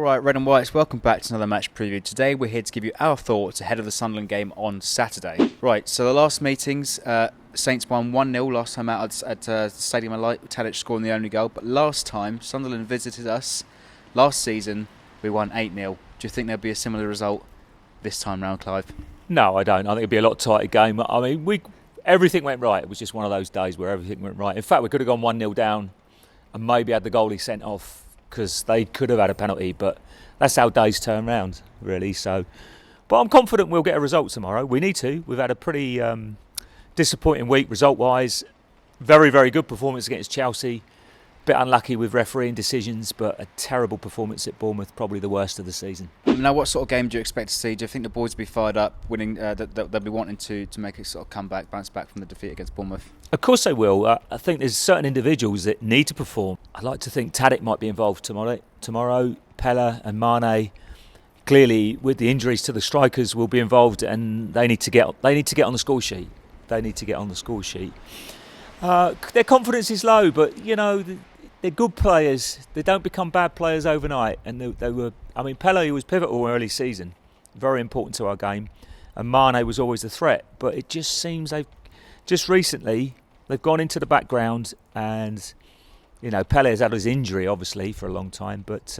Alright, Red and Whites, welcome back to another match preview. Today we're here to give you our thoughts ahead of the Sunderland game on Saturday. Right, so the last meetings, Saints won 1-0 last time out at Stadium of Light, with Tadic scoring the only goal. But last time, Sunderland visited us, last season, we won 8-0. Do you think there'll be a similar result this time round, Clive? No, I don't. I think it'll be a lot tighter game. I mean, everything went right. It was just one of those days where everything went right. In fact, we could have gone 1-0 down and maybe had the goalie sent off, because they could have had a penalty, but that's how days turn round, really. But I'm confident we'll get a result tomorrow. We need to. We've had a pretty disappointing week result-wise. Very, very good performance against Chelsea. Bit unlucky with refereeing decisions, but a terrible performance at Bournemouth, probably the worst of the season. Now, what sort of game do you expect to see? Do you think the boys will be fired up, winning? They'll be wanting to make a sort of comeback, bounce back from the defeat against Bournemouth? Of course they will. I think there's certain individuals that need to perform. I'd like to think Tadic might be involved tomorrow. Pella and Mane, clearly with the injuries to the strikers, will be involved, and they need to get on the score sheet. Their confidence is low, but they're good players. They don't become bad players overnight. And they were. I mean, Pella was pivotal early season, very important to our game, and Mane was always a threat. But it just seems just recently they've gone into the background, and Pella has had his injury obviously for a long time, but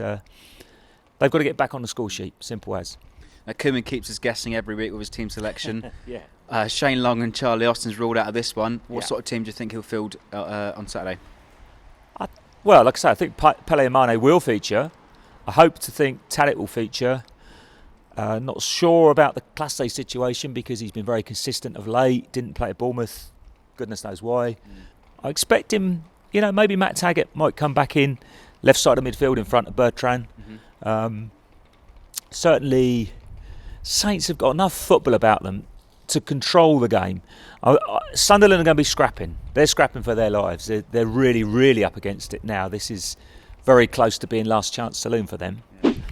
they've got to get back on the score sheet. Simple as. Now, Koeman keeps us guessing every week with his team selection. Yeah. Shane Long and Charlie Austin's ruled out of this one. What sort of team do you think he'll field on Saturday? Well, like I say, I think Pele and Mane will feature. I hope to think Tadic will feature. Not sure about the Classe situation because he's been very consistent of late. Didn't play at Bournemouth. Goodness knows why. I expect him, maybe Matt Taggart might come back in, left side of midfield in front of Bertrand. Certainly, Saints have got enough football about them to control the game. Sunderland are going to be scrapping. They're scrapping for their lives. They're really, really up against it now. This is very close to being last chance saloon for them.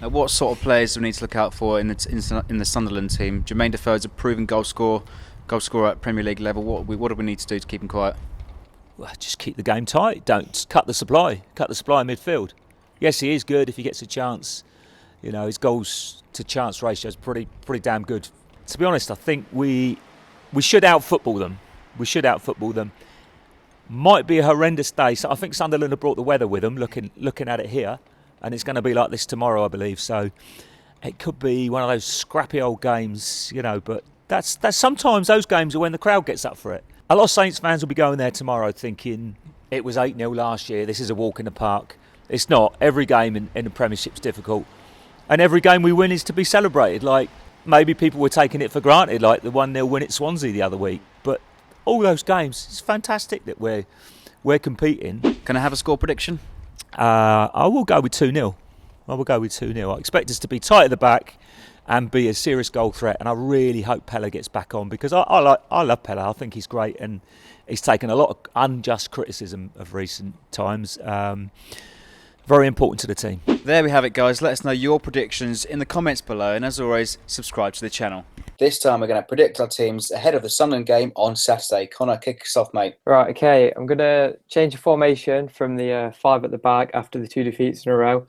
Now, what sort of players do we need to look out for in the Sunderland team? Jermaine Defoe's a proven goal scorer at Premier League level. What do we need to do to keep him quiet? Well, just keep the game tight. Don't cut the supply. Cut the supply in midfield. Yes, he is good if he gets a chance. His goals to chance ratio is pretty damn good. To be honest, I think we should out-football them. Might be a horrendous day. So I think Sunderland have brought the weather with them, looking at it here. And it's going to be like this tomorrow, I believe. So it could be one of those scrappy old games, But that's sometimes those games are when the crowd gets up for it. A lot of Saints fans will be going there tomorrow thinking it was 8-0 last year. This is a walk in the park. It's not. Every game in the Premiership's difficult. And every game we win is to be celebrated. Like, maybe people were taking it for granted, like the 1-0 win at Swansea the other week. But all those games, it's fantastic that we're competing. Can I have a score prediction? I will go with 2-0. I expect us to be tight at the back and be a serious goal threat. And I really hope Pella gets back on because I love Pella. I think he's great and he's taken a lot of unjust criticism of recent times. Very important to the team. There we have it, guys. Let us know your predictions in the comments below. And as always, subscribe to the channel. This time we're going to predict our teams ahead of the Sunderland game on Saturday. Connor, kick us off, mate. Right, okay. I'm going to change the formation from the 5 at the back after the 2 defeats in a row.